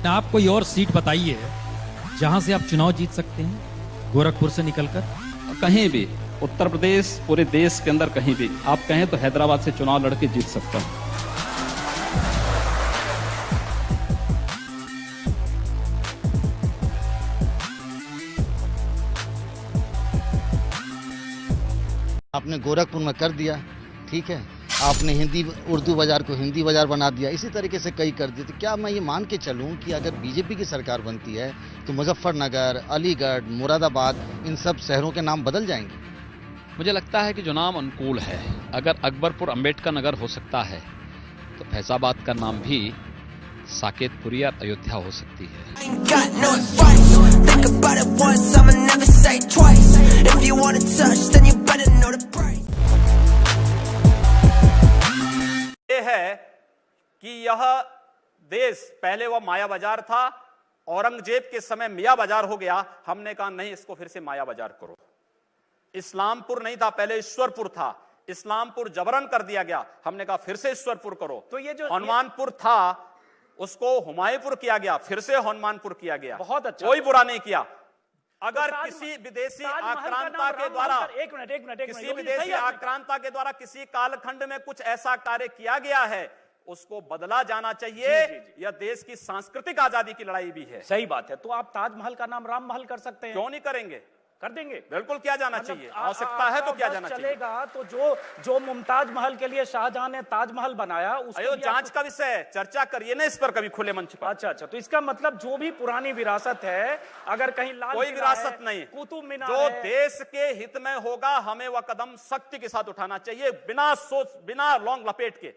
आप कोई और सीट बताइए जहां से आप चुनाव जीत सकते हैं, गोरखपुर से निकलकर। कहीं भी उत्तर प्रदेश, पूरे देश के अंदर कहीं भी आप कहें तो हैदराबाद से चुनाव लड़के जीत सकता हूं। आपने गोरखपुर में कर दिया, ठीक है, आपने हिंदी उर्दू बाजार को हिंदी बाजार बना दिया, इसी तरीके से कई कर दिए। तो क्या मैं ये मान के चलूं कि अगर बीजेपी की सरकार बनती है तो मुजफ्फरनगर, अलीगढ़, मुरादाबाद, इन सब शहरों के नाम बदल जाएंगे? मुझे लगता है कि जो नाम अनुकूल है, अगर अकबरपुर अंबेडकर नगर हो सकता है तो फैजाबाद का नाम भी साकेतपुरी या अयोध्या हो सकती है। ये है कि यह देश पहले वह माया बाजार था, औरंगजेब के समय मियां बाजार हो गया। हमने कहा नहीं, इसको फिर से माया बाजार करो। इस्लामपुर नहीं था, पहले ईश्वरपुर था, इस्लामपुर जबरन कर दिया गया। हमने कहा फिर से ईश्वरपुर करो। तो ये जो हनुमानपुर था उसको हुमायूंपुर किया गया, फिर से हनुमानपुर किया गया। बहुत अच्छा, कोई बुरा नहीं किया। अगर तो किसी विदेशी आक्रांता के द्वारा किसी विदेशी आक्रांता के द्वारा किसी कालखंड में कुछ ऐसा कार्य किया गया है, उसको बदला जाना चाहिए। यह देश की सांस्कृतिक आजादी की लड़ाई भी है। सही बात है। तो आप ताजमहल का नाम राम महल कर सकते हैं। क्यों नहीं करेंगे? कर देंगे, बिल्कुल किया जाना चाहिए। आवश्यकता है तो किया जाना चाहिए। चलेगा तो जो मुमताज महल के लिए शाहजहां ने ताजमहल बनाया, उसको जांच का विषय है, चर्चा करिए ना इस पर कभी खुले मंच पर। अच्छा, तो इसका मतलब जो भी पुरानी विरासत है, अगर कहीं लाल कोई विरासत नहीं, कुतुब मीनार जो देश के हित में होगा हमें वह कदम सख्ती के साथ उठाना चाहिए, बिना सोच, बिना लौंग लपेट के।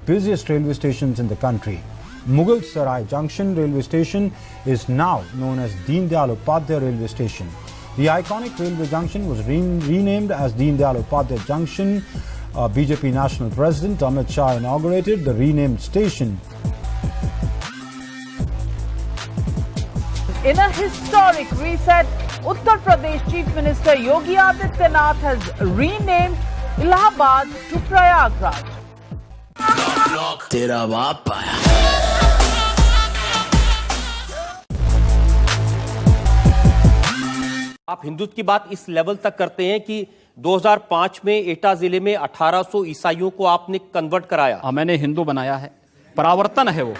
Busiest railway stations in the country. Mughal Sarai Junction railway station is now known as Deen Dayal Upadhyay railway station. The iconic railway junction was renamed as Deen Dayal Upadhyay Junction. BJP National President Amit Shah inaugurated the renamed station. In a historic reset, Uttar Pradesh Chief Minister Yogi Adityanath has renamed Allahabad to Prayagraj. तेरा बाप आया। आप हिंदुत्व की बात इस level तक करते हैं कि 2005 में एटा जिले में 1800 ईसाइयों को आपने कन्वर्ट कराया। हाँ, मैंने हिंदू बनाया है, परावर्तन है वो।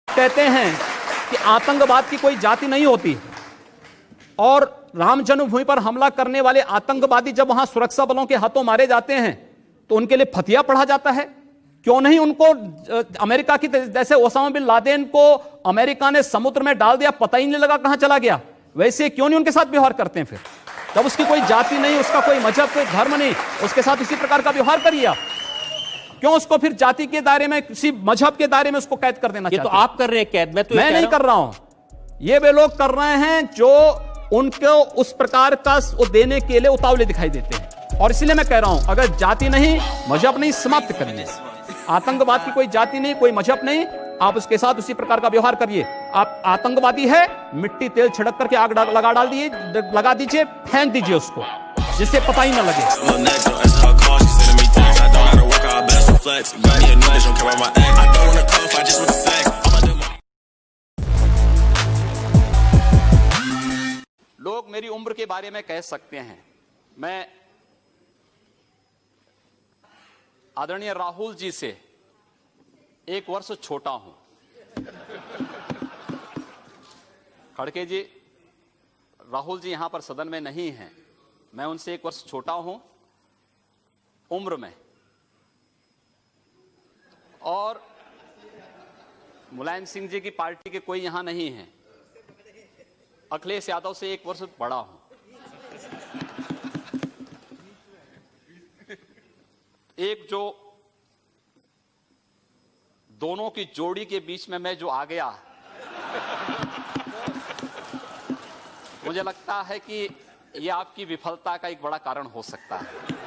कहते हैं कि आतंकवाद की कोई जाति नहीं होती, और राम जन्मभूमि पर हमला करने वाले आतंकवादी जब वहां सुरक्षा बलों के हाथों मारे जाते हैं तो उनके लिए फतिया पढ़ा जाता है। क्यों नहीं उनको अमेरिका की जैसे ओसामा बिन लादेन को अमेरिका ने समुद्र में डाल दिया, पता ही नहीं लगा कहां चला गया, वैसे क्यों नहीं उनके साथ व्यवहार करते हैं? फिर जब उसकी कोई जाति नहीं, उसका कोई मजहब, कोई धर्म नहीं, उसके साथ इसी प्रकार का व्यवहार करिए आप। क्यों उसको फिर जाति के दायरे में, किसी मजहब के दायरे में उसको कैद कर देना? ये तो आप कर रहे हैं कैद, मैं नहीं कर रहा हूं, ये वे लोग कर रहे हैं जो उनको उस प्रकार का देने के लिए उतावले दिखाई देते हैं। और इसलिए मैं कह रहा हूं, अगर जाति नहीं, मजहब नहीं, समाप्त करिए। आतंकवाद की कोई जाति नहीं, कोई मजहब नहीं, आप उसके साथ उसी प्रकार का व्यवहार करिए। आप आतंकवादी है, मिट्टी तेल छिड़क करके आग लगा दीजिए, फेंक दीजिए उसको, जिससे पता ही ना लगे। लोग मेरी उम्र के बारे में कह सकते हैं, मैं आदरणीय राहुल जी से 1 वर्ष छोटा हूं। खड़के जी, राहुल जी यहां पर सदन में नहीं हैं, मैं उनसे 1 वर्ष छोटा हूं उम्र में, और मुलायम सिंह जी की पार्टी के कोई यहां नहीं है। अखिलेश यादव से 1 वर्ष बड़ा हूं। एक जो दोनों की जोड़ी के बीच में मैं जो आ गया, मुझे लगता है कि यह आपकी विफलता का एक बड़ा कारण हो सकता है।